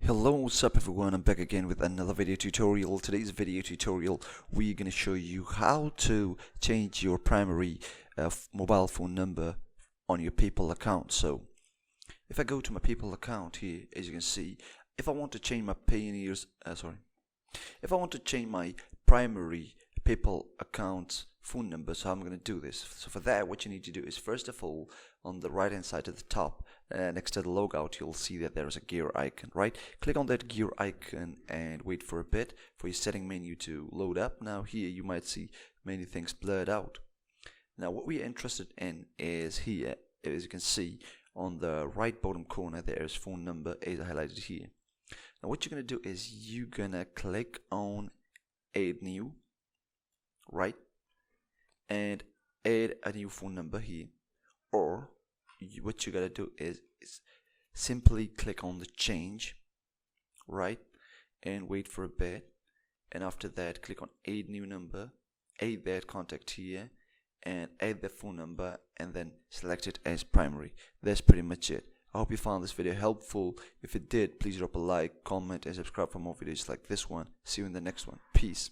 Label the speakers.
Speaker 1: Hello, what's up everyone, I'm back again with another video tutorial. Today's video tutorial we're going to show you how to change your primary mobile phone number on your PayPal account. So if I go to my PayPal account here, as you can see, if I want to change my if I want to change my primary PayPal account phone number, so I'm going to do this. So for that, what you need to do is, first of all, on the right hand side at the top, next to the logout, you'll see that there is a gear icon, right? Click on that gear icon and wait for a bit for your setting menu to load up. Now here you might see many things blurred out. Now what we're interested in is here, as you can see on the right bottom corner, there is phone number as highlighted here. Now what you're gonna do is you're gonna click on add new, right, and add a new phone number here, or what you gotta do is simply click on the change, right, and wait for a bit, and after that click on add new number, add that contact here, and add the phone number, and then select it as primary. That's pretty much it. I hope you found this video helpful. If it did, please drop a like, comment, and subscribe for more videos like this one. See you in the next one. Peace.